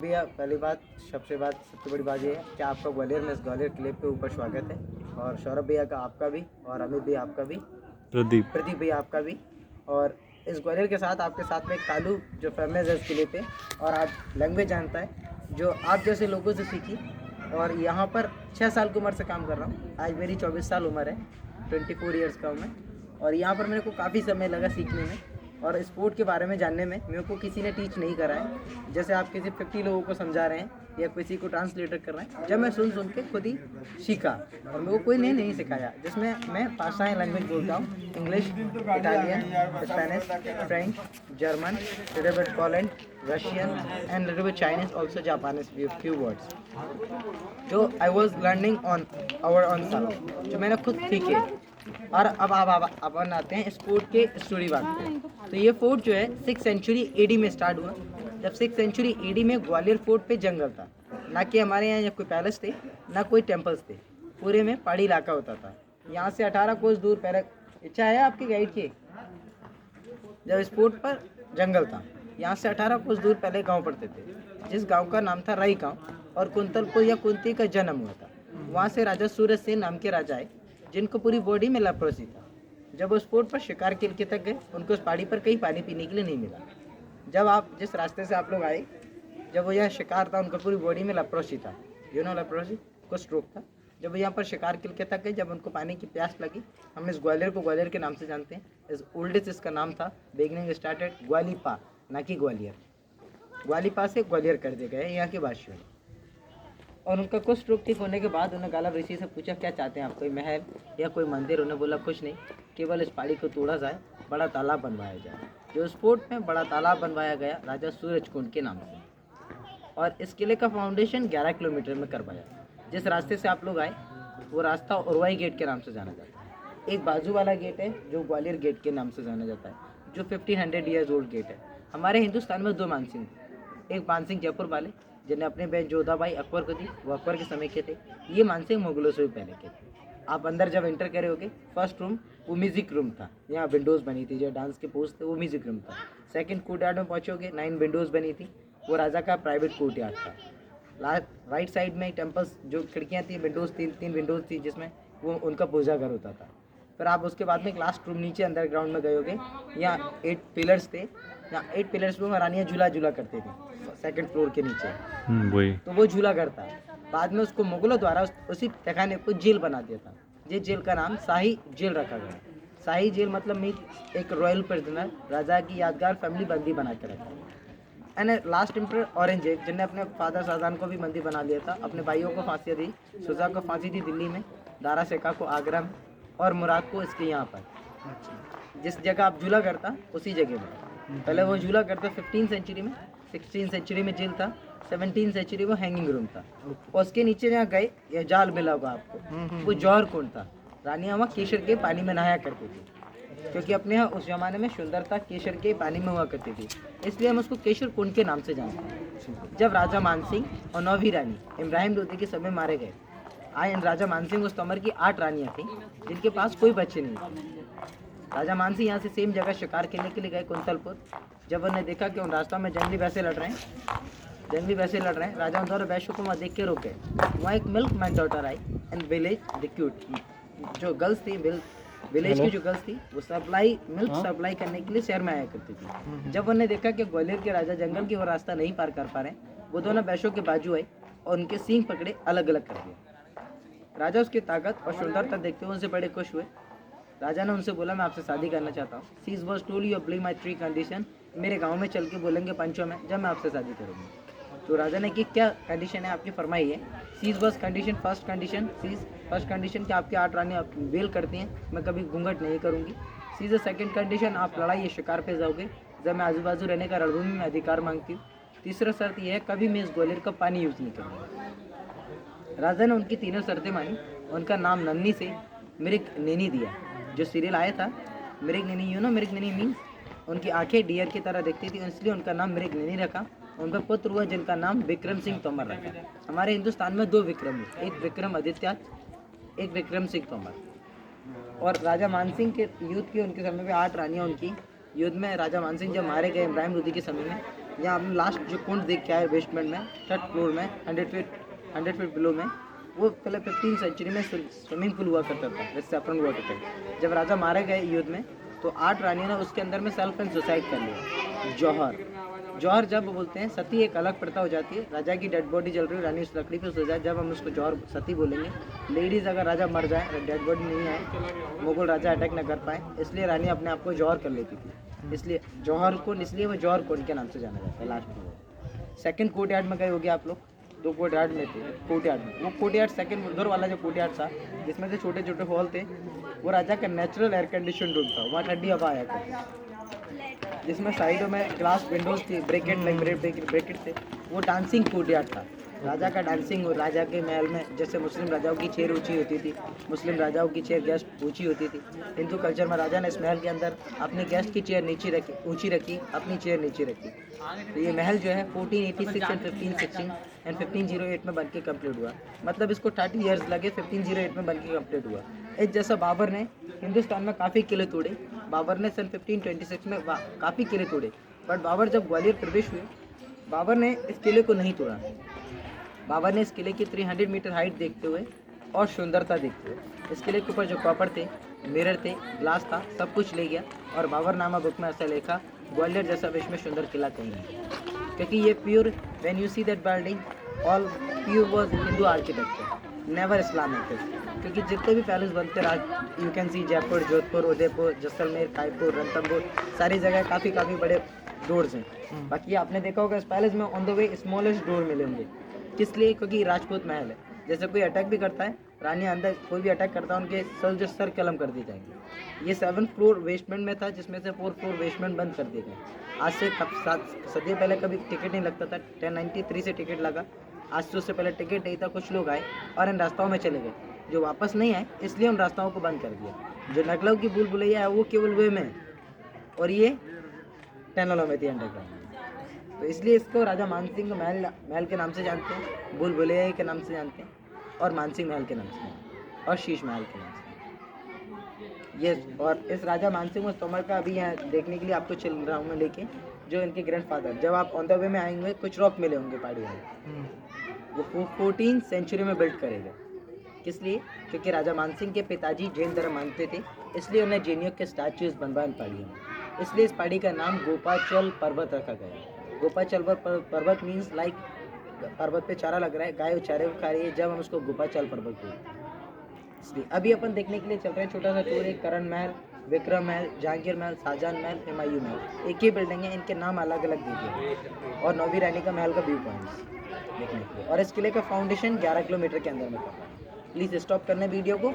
भैया पहली बात सबसे बड़ी बात ये है कि आपका ग्वालियर में इस ग्वालियर क्लिप के ऊपर स्वागत है। और सौरभ भैया का आपका भी, और अमित भैया आपका भी, प्रदीप भैया आपका भी। और इस ग्वालियर के साथ आपके साथ में कालू जो फेमस है इस किले पे, और आज लैंग्वेज जानता है जो आप जैसे लोगों से सीखी। और यहाँ पर 6 साल की उम्र से काम कर रहा हूँ। आज मेरी 24 साल उम्र है, 24 ईयर्स का हूँ मैं। और यहाँ पर मेरे को काफ़ी समय लगा सीखने में और स्पोर्ट के बारे में जानने में। मेरे को किसी ने टीच नहीं करा है। जैसे आप किसी 50 लोगों को समझा रहे हैं या किसी को ट्रांसलेटर कर रहे हैं, जब मैं सुन के खुद ही सीखा। और मेरे को कोई ने नहीं सिखाया, जिसमें मैं 5 लैंग्वेज बोलता हूँ: English, Italian, Spanish, French, German, little bit Poland, Russian and little bit Chinese, also Japanese, few words जो I was learning on our own self, जो मैंने खुद सीखे। और अब अपन आते हैं स्पोर्ट के स्टोरी बात पे। तो ये फोर्ट जो है 6th सेंचुरी एडी में स्टार्ट हुआ। जब 6th सेंचुरी एडी में ग्वालियर फोर्ट पे जंगल था, ना कि हमारे यहाँ कोई पैलेस थे ना कोई टेम्पल्स थे, पूरे में पहाड़ी इलाका होता था। यहाँ से 18 कोस दूर पहले, इच्छा है आपकी गाइड की, जब इस फोर्ट पर जंगल था, यहाँ से 18 कोस दूर पहले गाँव पड़ते थे, जिस गाँव का नाम था राई गाँव। और कुंतलपुर या कुंती का जन्म हुआ था। वहाँ से राजा सूरज सेन नाम के राजा आए, जिनको पूरी बॉडी में लेप्रोसी था। जब उस पोर्ट पर शिकार के लिए तक गए, उनको उस पहाड़ी पर कहीं पानी पीने के लिए नहीं मिला। जब आप जिस रास्ते से आप लोग आए, जब वो यह शिकार था, उनको पूरी बॉडी में लेप्रोसी था, लेप्रोसी को स्ट्रोक था। जब वो यहाँ पर शिकार के लिए तक गए, जब उनको पानी की प्यास लगी, हम इस ग्वालियर को ग्वालियर के नाम से जानते हैं। इस ओल्डेस्ट इसका नाम था, बिगनिंग स्टार्टेड ग्वालीपा, ना कि ग्वालियर। ग्वालीपा से ग्वालियर कर दिया गया यहाँ के वासियों ने। और उनका कुछ स्ट्रोक ठीक होने के बाद उन्होंने गाला ऋषि से पूछा, क्या चाहते हैं आप, कोई महल या कोई मंदिर? उन्होंने बोला, कुछ नहीं, केवल इस पहाड़ी को तोड़ा जाए, बड़ा तालाब बनवाया जाए। जो इस फोर्ट में बड़ा तालाब बनवाया गया राजा सूरजकुंड के नाम से। और इस किले का फाउंडेशन 11 किलोमीटर में करवाया। जिस रास्ते से आप लोग आए, वो रास्ता उरवाई गेट के नाम से जाना जाता है। एक बाजू वाला गेट है जो ग्वालियर गेट के नाम से जाना जाता है, जो 1500 ईयर्स ओल्ड गेट है। हमारे हिंदुस्तान में 2 मानसिंह, एक मानसिंह जयपुर वाले जिन्हें अपने बहन जोधाबाई अकबर को दी, वो अकबर के समय के थे। ये मानसिंह मुगलों से भी पहले के थे। आप अंदर जब एंटर करे होगे, फर्स्ट रूम वो म्यूजिक रूम था, यहाँ विंडोज़ बनी थी, जो डांस के पोस्ट थे वो म्यूजिक रूम था। सेकंड कोर्टयार्ड में पहुँचोगे, 9 विंडोज़ बनी थी, वो राजा का प्राइवेट कोर्टयार्ड था। राइट साइड में टेम्पल्स, जो खिड़कियाँ थी, विंडोज़ तीन विंडोज़ थी, जिसमें वो उनका पूजा घर होता था। फिर आप उसके बाद में एक लास्ट रूम नीचे अंडरग्राउंड में गए होगे, यहाँ 8 पिलर्स थे। यहाँ 8 पिलर्स में रानियाँ झूला करती थी, सेकंड फ्लोर के नीचे। वही तो वो झूला करता है। बाद में उसको मुगलों द्वारा उसी तहखाने को जेल बना दिया था। ये जेल का नाम शाही जेल रखा गया। शाही जेल मतलब मीन एक रॉयल प्रिजनर, राजा की यादगार फैमिली बंदी बना के रखा। एंड लास्ट एम्परर औरंगजेब, जिन्हें अपने फादर शाहजहां को भी बंदी बना लिया था, अपने भाइयों को फांसी दी। शुजा को फांसी दी दिल्ली में, दारा शेखा को आगरा में, और मुराद को इसके यहाँ पर। जिस जगह आप झूला करता उसी जगह में पहले वो झूला करता 15 सेंचुरी में। 16 सेंचुरी में जेल था, 17 सेंचुरी में हैंगिंग रूम था। और उसके नीचे जहाँ गए, यह जाल मिला होगा आपको, वो जौहर कुंड था। रानियाँ वहाँ केसर के पानी में नहाया करती थी, क्योंकि अपने यहाँ उस जमाने में सुंदरता केसर के पानी में हुआ करती थी, इसलिए हम उसको केसर कुंड के नाम से जानते हैं। जब राजा मानसिंह और 9वीं रानी इब्राहिम लोधी के समय मारे गए, राजा मानसिंह उस तमर की 8 रानियाँ थीं, जिनके पास कोई बच्चे नहीं थे। राजा मानसिंह यहाँ से सेम जगह शिकार खेलने के लिए गए, कुंतलपुर। जब उन्होंने देखा कि उन रास्ता में जंगली भैंसे लड़ रहे हैं, राजा उन दोनों भैंसों को वहाँ देख के रोके। वहाँ एक milk man daughter I and village जो गर्ल्स थी, विलेज की जो गर्ल्स थी, वो मिल्क सप्लाई करने के लिए शहर में आया करती थी। जब उन्होंने देखा कि ग्वालियर के राजा जंगल की वो रास्ता नहीं पार कर पा रहे, वो दोनों भैंसों के बाजू आए और उनके सींग पकड़े अलग अलग कर दिए। राजा उसकी ताकत और सुंदरता देखते हुए उनसे बड़े खुश हुए। राजा ने उनसे बोला, मैं आपसे शादी करना चाहता हूँ। She's was told you play my 3 condition, मेरे गांव में चल के बोलेंगे पंचों में, जब मैं आपसे शादी करूँगी। तो राजा ने कि क्या कंडीशन है आपकी, फरमाई है। She's was condition, first condition कि आपकी 8 रानी आप बेल करती हैं, मैं कभी घूंघट नहीं करूँगी। सीज सेकंड कंडीशन, आप लड़ाई या शिकार पे जाओगे, जब मैं आजू बाजू रहने का रणभूमि में अधिकार मांगती हूँ। तीसरा शर्त यह है, कभी मैं इस ग्वालियर का पानी यूज़ नहीं करूँगा। राजा ने उनकी तीनों शर्तें मानी। उनका नाम नन्नी से मृग नैनी दिया। जो सीरियल आया था मृग नैनी, मृग नैनी मीन्स उनकी आंखें डियर की तरह दिखती थी, इसलिए उनका नाम मृग नैनी रखा। उनका पुत्र हुआ जिनका नाम विक्रम सिंह तोमर रखा। हमारे हिंदुस्तान में 2 विक्रम हुए, एक विक्रम आदित्य, एक विक्रम सिंह तोमर। और राजा मानसिंह के युद्ध की उनके समय में 8 रानियाँ उनकी युद्ध में, राजा मानसिंह जब मारे गए इब्राहिम लोधी के समय में, यहाँ आपने लास्ट जो कुंड देख के आए बेसमेंट में, थर्ड फ्लोर में 100 फीट बिलो में, वो पहले 15 सेंचुरी में स्विमिंग पूल हुआ करता था, जैसे सैफरन वाटर टैंक। जब राजा मारे गए युद्ध में तो 8 रानियों ने उसके अंदर में सेल्फ एंड सुसाइड कर लिया। जौहर जब बोलते हैं, सती एक अलग प्रथा हो जाती है। राजा की डेड बॉडी जल रही है, रानी उस लकड़ी पे सो जाए, जब हम उसको जौहर सती बोलेंगे। लेडीज़ अगर राजा मर जाए, डेड बॉडी नहीं आए, मुगल राजा अटैक न कर पाए, इसलिए रानी अपने आप को जौहर कर लेती थी। इसलिए जौहर को, इसलिए वो जौहर कोर्ट के नाम से जाना जाता है। लास्ट में सेकंड कोर्ट यार्ड में गए होगे आप लोग, 2 कोर्ट यार्ड में थे। कोर्ट यार्ड में वो कोर्ट यार्ड सेकंड उधर वाला जो कोर्ट यार्ड था, जिसमें से छोटे छोटे हॉल थे, वो राजा का नेचुरल एयर कंडीशन रूम था। वहाँ ठंडी हवा आया था, जिसमें साइडों में ग्लास विंडोज थी, ब्रैकेट थे। वो डांसिंग कोर्ट यार्ड था। राजा का डांसिंग, और राजा के महल में जैसे मुस्लिम राजाओं की चेयर ऊंची होती थी, मुस्लिम राजाओं की चेयर गेस्ट ऊंची होती थी, हिंदू कल्चर में राजा ने इस महल के अंदर अपने गेस्ट की चेयर नीचे रखी, ऊंची रखी, अपनी चेयर नीचे रखी। तो ये महल जो है 1486 एंड 1516 एंड 1508 में बनके कंप्लीट हुआ। मतलब इसको 30 ईयर्स लगे, 1508 में बनके कंप्लीट हुआ। इस जैसा बाबर ने हिंदुस्तान में काफ़ी किले तोड़े। बाबर ने सन 1526 में काफ़ी किले तोड़े, बट बाबर जब ग्वालियर प्रवेश हुए, बाबर ने इस किले को नहीं तोड़ा। बाबर ने इस किले की 300 मीटर हाइट देखते हुए और सुंदरता देखते हुए, इस किले के ऊपर जो कॉपर थे, मिरर थे, ग्लास था, सब कुछ ले गया। और बाबरनामा बुक में ऐसा लिखा, ग्वालियर जैसा विश्व में सुंदर किला कहीं नहीं, क्योंकि ये pure, when you see that building all pure was Hindu architecture, never Islamic. क्योंकि जितने भी पैलेस बनते रहे, you can see Jaipur, Jodhpur, Udaipur, Jaisalmer, Kaipur, Ranthambore, सारी जगह काफ़ी बड़े डोर्स हैं। बाकी आपने देखा होगा इस पैलेस में on the way smallest door मिलेंगे। किस लिए? क्योंकि राजपूत महल है, जैसे कोई अटैक भी करता है, रानी अंदर कोई भी अटैक करता है, उनके सर कलम कर दी जाएंगे। ये 7 फ्लोर बेसमेंट में था, जिसमें से 4 फ्लोर बेसमेंट बंद कर दिए गए। आज से 7 सदियों पहले कभी टिकट नहीं लगता था, 1093 से टिकट लगा। आज से उससे पहले टिकट नहीं था, कुछ लोग आए और इन रास्ताओं में चले गए, जो वापस नहीं आए, इसलिए उन रास्ताओं को बंद कर दिया। जो नकलव की भूल भुलैया है वो केवल वे में, और ये टनलों में थी अंडरग्राउंड। तो इसलिए इसको राजा मानसिंह महल के नाम से जानते हैं, भूल भुलैया के नाम से जानते हैं, और मानसिंह महल के नाम से, और शीश महल के नाम से। ये और इस राजा मानसिंह और तोमर का अभी यहाँ देखने के लिए आपको चल रहा हूँ मैं लेके, जो इनके ग्रैंडफादर, जब आप ऑन द वे में आएंगे कुछ रॉक मिले होंगे पहाड़ी में, वो 14th सेंचुरी में बिल्ड करेगा। किस लिए? क्योंकि राजा मानसिंह के पिताजी जैन धर्म मानते थे, इसलिए उन्हें जैनियों के स्टैचूज बनवाए इन पहाड़ियों में। इसलिए इस पहाड़ी का नाम गोपाचल पर्वत रखा गया। गोपाचल पर्वत मीन्स लाइक पर्वत पे चारा लग रहा है, गाय चारे खा रही है, जब हम उसको गोपाचल पर्वत बोलते हैं। इसलिए अभी अपन देखने के लिए चल रहे हैं छोटा सा टूर, एक करण महल, विक्रम महल, जहांगीर महल, शाहजहां महल, हुमायूं महल, एक ही बिल्डिंग है, इनके नाम अलग अलग दे दिए, और नौवीं रानी का महल का व्यू पॉइंट्स देखने के लिए। और इस किले का फाउंडेशन 11 किलोमीटर के अंदर में कर रहा है। प्लीज़ स्टॉप करने वीडियो को।